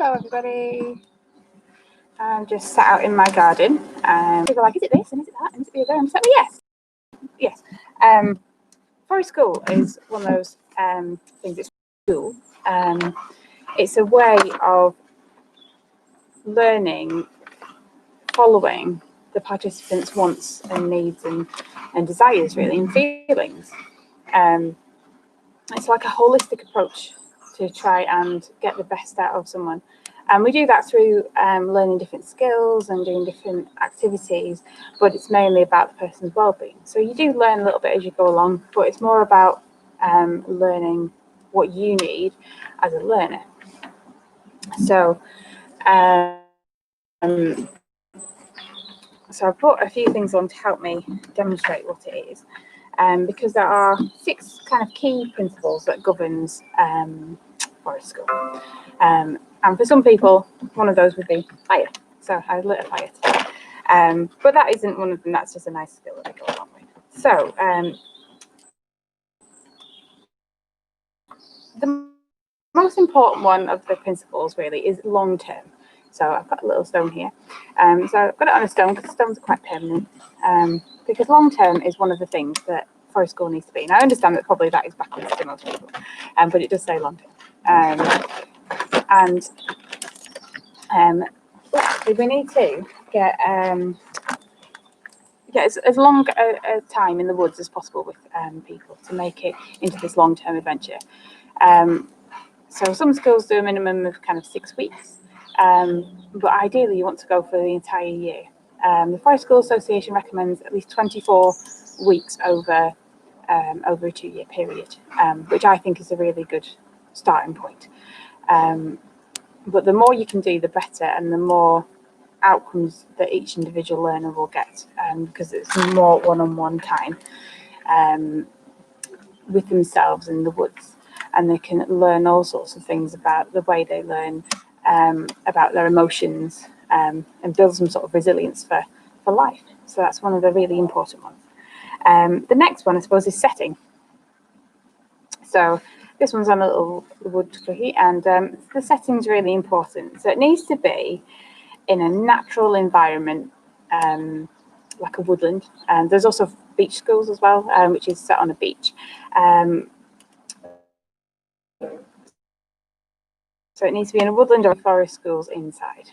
Hello everybody. I'm just sat out in my garden. People are like, is it this and is it that and is it the other? And I'm just like, yes. Forest School is one of those things. It's cool. It's a way of learning, following the participants' wants and needs and desires, really, and feelings. It's like a holistic approach to try and get the best out of someone. And we do that through learning different skills and doing different activities, but it's mainly about the person's well-being. So you do learn a little bit as you go along, but it's more about learning what you need as a learner. So, so I put a few things on to help me demonstrate what it is, because there are 6 kind of key principles that governs Forest School. And for some people, one of those would be fire. So I lit a fire today. But that isn't one of them. That's just a nice skill that I go along with. So the most important one of the principles really is long term. So I've got a little stone here. So I've got it on a stone because stones are quite permanent. Because long term is one of the things that Forest School needs to be. And I understand that probably that is backwards to most people, but it does say long term. We need to get as long a time in the woods as possible with people to make it into this long-term adventure. So some schools do a minimum of kind of 6 weeks, but ideally you want to go for the entire year. The Forest School Association recommends at least 24 weeks over a 2-year period, which I think is a really good starting point. But the more you can do, the better, and the more outcomes that each individual learner will get, because it's more one-on-one time with themselves in the woods, and they can learn all sorts of things about the way they learn, about their emotions, and build some sort of resilience for life. So that's one of the really important ones. The next one, I suppose, is setting. So this one's on a little wood cookie, and the setting's really important. So it needs to be in a natural environment, like a woodland. And there's also beach schools as well, which is set on a beach. So it needs to be in a woodland or forest schools inside.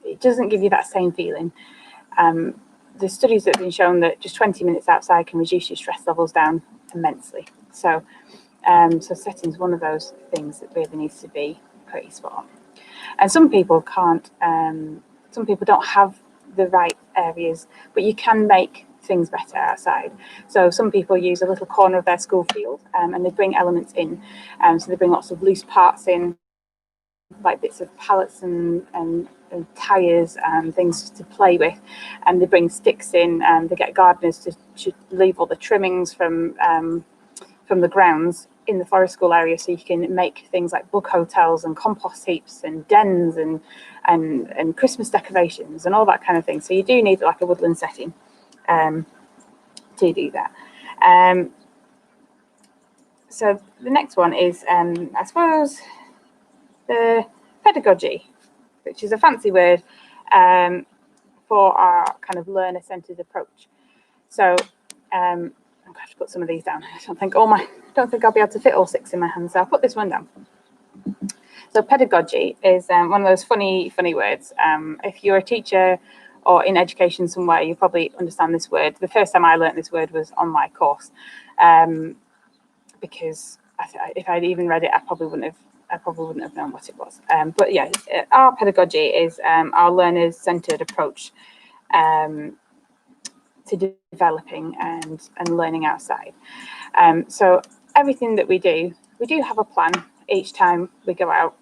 It doesn't give you that same feeling. The studies that have been shown that just 20 minutes outside can reduce your stress levels down immensely. So, so setting is one of those things that really needs to be pretty spot on. And some people can't, some people don't have the right areas, but you can make things better outside. So some people use a little corner of their school field, and they bring elements in. So they bring lots of loose parts in, like bits of pallets and tires and things to play with, and they bring sticks in, and they get gardeners to leave all the trimmings from the grounds in the Forest School area, so you can make things like bug hotels and compost heaps and dens and Christmas decorations and all that kind of thing. So you do need like a woodland setting to do that. So the next one is, I suppose, the pedagogy, which is a fancy word for our kind of learner-centered approach. So I'm going to have to put some of these down. I don't think I'll be able to fit all 6 in my hand, so I'll put this one down. So pedagogy is one of those funny words. If you're a teacher or in education somewhere, you probably understand this word. The first time I learned this word was on my course, because if I'd even read it, I probably wouldn't have known what it was. But yeah, our pedagogy is our learners-centered approach to developing and learning outside. So everything that we do have a plan each time we go out,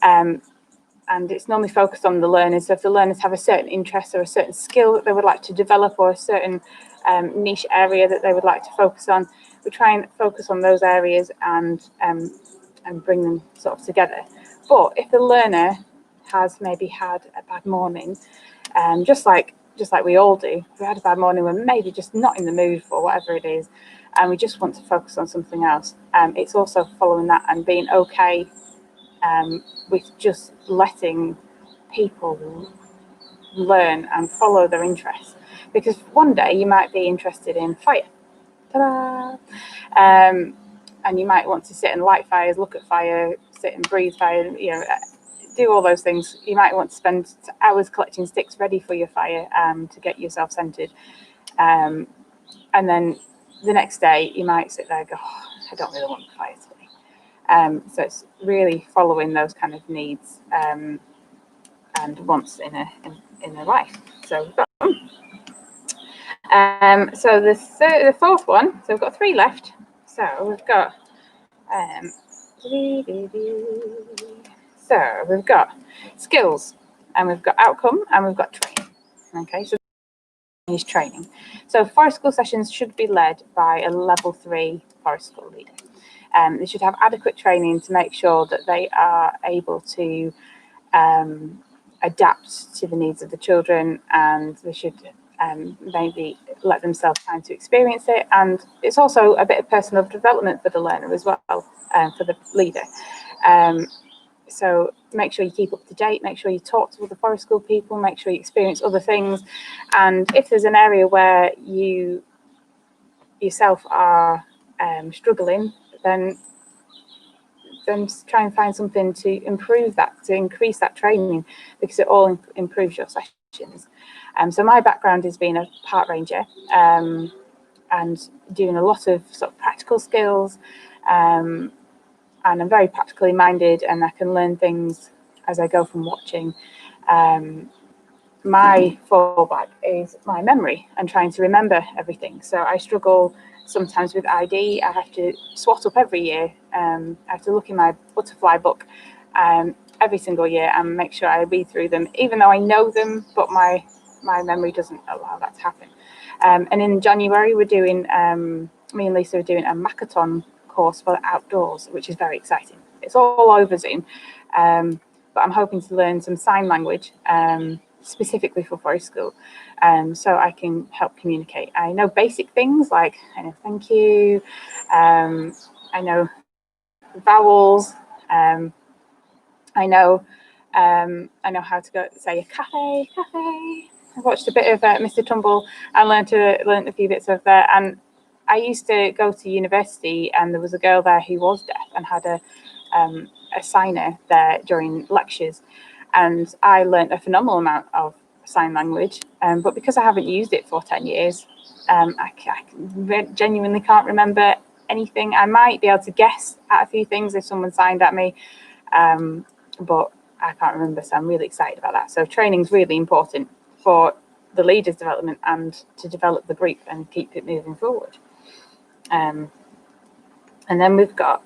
and it's normally focused on the learners. So if the learners have a certain interest or a certain skill that they would like to develop, or a certain niche area that they would like to focus on, we try and focus on those areas and bring them sort of together. But if the learner has maybe had a bad morning, just like just like we all do. If we had a bad morning, we're maybe just not in the mood for whatever it is, and we just want to focus on something else. It's also following that and being okay with just letting people learn and follow their interests. Because one day you might be interested in fire. Ta-da! And you might want to sit and light fires, look at fire, sit and breathe fire, do all those things. You might want to spend hours collecting sticks ready for your fire to get yourself centered. And then the next day you might sit there and go, oh, I don't really want the fire today. So it's really following those kind of needs and wants in a life. So so the fourth one, so we've got 3 left. So we've got skills, and we've got outcome, and we've got training. Okay, so is training. So forest school sessions should be led by a level 3 forest school leader. They should have adequate training to make sure that they are able to adapt to the needs of the children, and they should maybe let themselves time to experience it. And it's also a bit of personal development for the learner as well, for the leader. So make sure you keep up to date, make sure you talk to other forest school people, make sure you experience other things. And if there's an area where you yourself are struggling, then try and find something to improve that, to increase that training, because it all improves your sessions. So my background has been a park ranger and doing a lot of sort of practical skills, and I'm very practically minded, and I can learn things as I go from watching. My fallback is my memory and trying to remember everything. So I struggle sometimes with ID. I have to swat up every year. I have to look in my butterfly book every single year and make sure I read through them, even though I know them, but my memory doesn't allow that to happen. And in January, we're doing, me and Lisa are doing a Makaton course for outdoors, which is very exciting. It's all over Zoom, but I'm hoping to learn some sign language specifically for forest school, so I can help communicate. I know basic things like I know thank you, I know vowels, I know how to go say a cafe. I watched a bit of Mr. Tumble and learned a few bits of that. And I used to go to university, and there was a girl there who was deaf and had a signer there during lectures, and I learned a phenomenal amount of sign language. But because I haven't used it for 10 years, I genuinely can't remember anything. I might be able to guess at a few things if someone signed at me, but I can't remember. So I'm really excited about that. So training is really important for the leader's development and to develop the group and keep it moving forward. And then we've got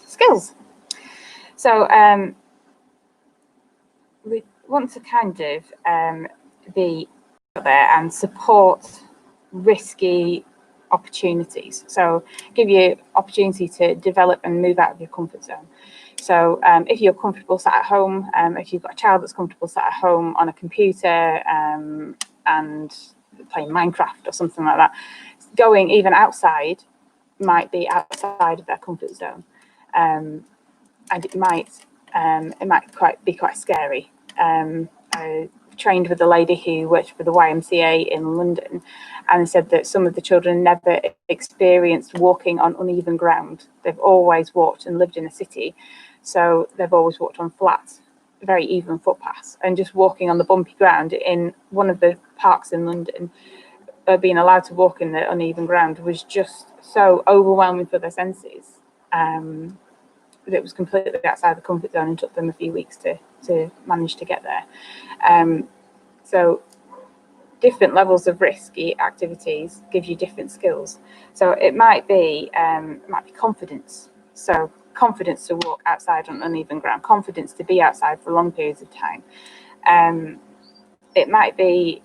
skills. So we want to kind of be out there and support risky opportunities. So give you opportunity to develop and move out of your comfort zone. So if you're comfortable sat at home, if you've got a child that's comfortable sat at home on a computer and playing Minecraft or something like that, going even outside might be outside of their comfort zone, and it might be quite scary. I trained with a lady who worked for the YMCA in London, and said that some of the children never experienced walking on uneven ground. They've always walked and lived in a city, so they've always walked on flat, very even footpaths, and just walking on the bumpy ground in one of the parks in London, being allowed to walk in the uneven ground was just so overwhelming for their senses. That it was completely outside the comfort zone and took them a few weeks to manage to get there. So different levels of risky activities give you different skills. So it might be confidence. So confidence to walk outside on uneven ground, confidence to be outside for long periods of time. It might be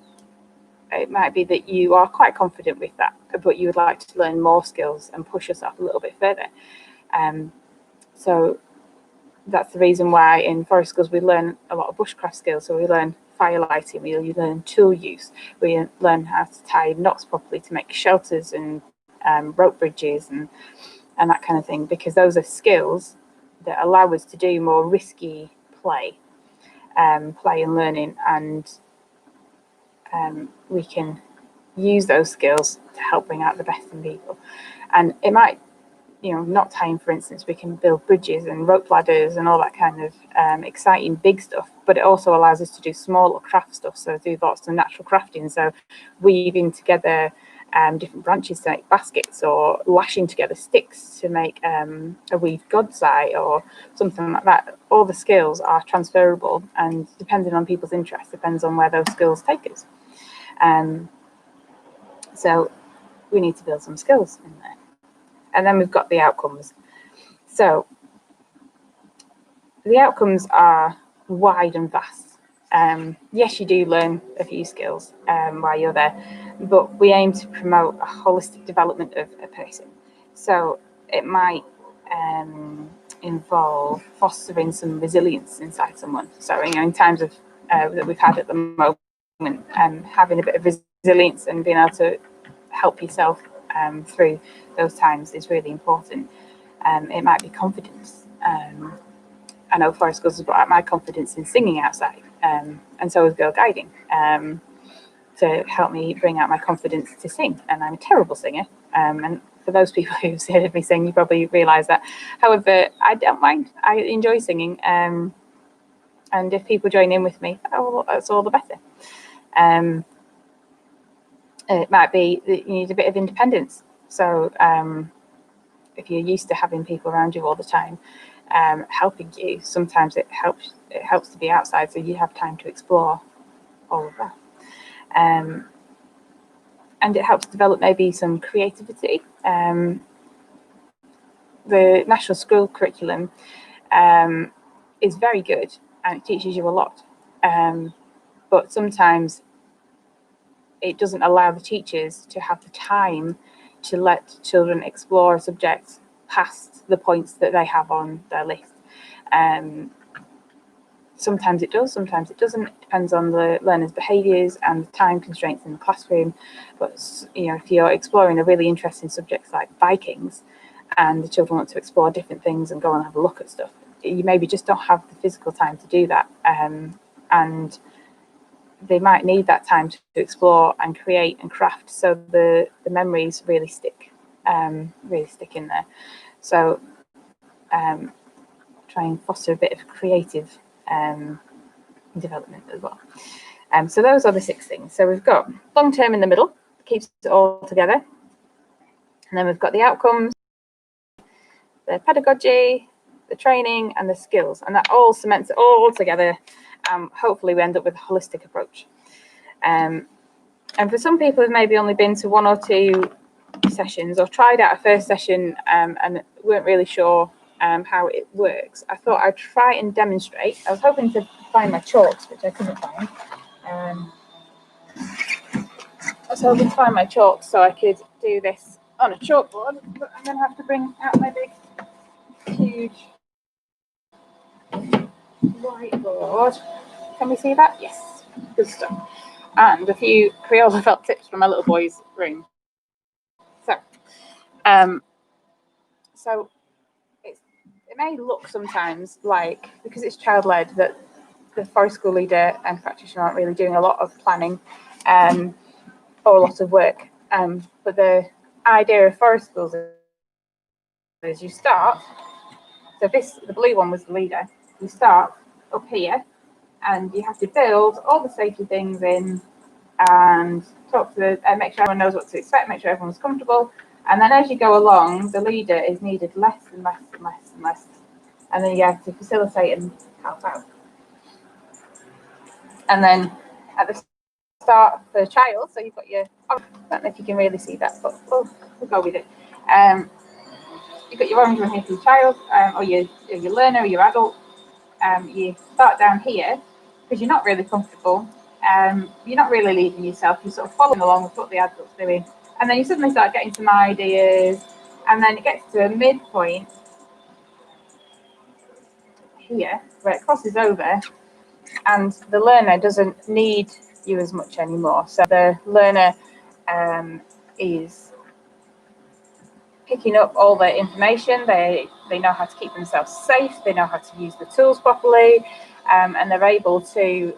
that you are quite confident with that, but you would like to learn more skills and push yourself a little bit further. So that's the reason why in forest schools we learn a lot of bushcraft skills. So we learn fire lighting, where you learn tool use, where you learn how to tie knots properly to make shelters and rope bridges and that kind of thing, because those are skills that allow us to do more risky play and learning, and we can use those skills to help bring out the best in people. And it might, not tying, for instance, we can build bridges and rope ladders and all that kind of exciting big stuff, but it also allows us to do smaller craft stuff, so do lots of natural crafting, so weaving together different branches to make baskets, or lashing together sticks to make a weaved god's eye or something like that. All the skills are transferable, and depending on people's interest, depends on where those skills take us. So we need to build some skills in there. And then we've got the outcomes. So the outcomes are wide and vast. Yes, you do learn a few skills while you're there, but we aim to promote a holistic development of a person. So it might involve fostering some resilience inside someone. So, in times of that we've had at the moment, having a bit of resilience and being able to help yourself through those times is really important. It might be confidence. I know Forest Schools has brought out my confidence in singing outside, and so has Girl Guiding, to help me bring out my confidence to sing. And I'm a terrible singer, and for those people who've heard me sing, you probably realise that. However, I don't mind. I enjoy singing, and if people join in with me, that's all the better. It might be that you need a bit of independence. So if you're used to having people around you all the time helping you, sometimes it helps to be outside, so you have time to explore all of that. And it helps develop maybe some creativity. The National School Curriculum is very good, and it teaches you a lot. But sometimes it doesn't allow the teachers to have the time to let children explore a subject past the points that they have on their list. Sometimes it does, sometimes it doesn't. It depends on the learner's behaviours and the time constraints in the classroom. But if you're exploring a really interesting subject like Vikings, and the children want to explore different things and go and have a look at stuff, you maybe just don't have the physical time to do that. And they might need that time to explore and create and craft, so the memories really stick in there. So try and foster a bit of creative development as well. So those are the 6 things. So we've got long term in the middle, keeps it all together, and then we've got the outcomes, the pedagogy, the training, and the skills, and that all cements it all together. Hopefully we end up with a holistic approach. And for some people who've maybe only been to 1 or 2 sessions, or tried out a first session and weren't really sure how it works, I thought I'd try and demonstrate. I was hoping to find my chalks, which I couldn't find. So I could do this on a chalkboard, but I'm going to have to bring out my big, huge whiteboard. Can we see that? Yes, good stuff. And a few Crayola felt tips from my little boy's room. So it may look sometimes like, because it's child-led, that the Forest School leader and practitioner aren't really doing a lot of planning or a lot of work. But the idea of Forest Schools is you start, so the blue one was the leader, you start up here and you have to build all the safety things in and talk to make sure everyone knows what to expect, make sure everyone's comfortable. And then as you go along, the leader is needed less and less and less and less. And then you have to facilitate and help out. And then at the start for a child, so you've got your, I don't know if you can really see that, but we'll go with it. You've got your orange one here for your child, or your learner, or your adult. You start down here because you're not really comfortable. You're not really leading yourself. You're sort of following along with what the adult's doing. And then you suddenly start getting some ideas. And then it gets to a midpoint here where it crosses over. and the learner doesn't need you as much anymore. So the learner is picking up all the information. They know how to keep themselves safe. They know how to use the tools properly, and they're able to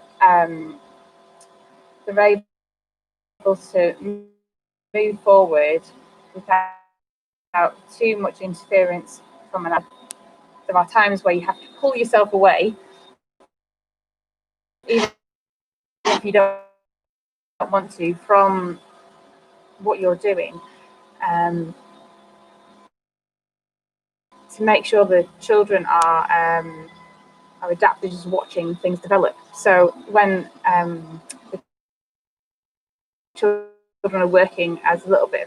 move forward without too much interference from another. There are times where you have to pull yourself away, even if you don't want to, from what you're doing, to make sure the children are adapted, just watching things develop. So when the children are working as a little bit of a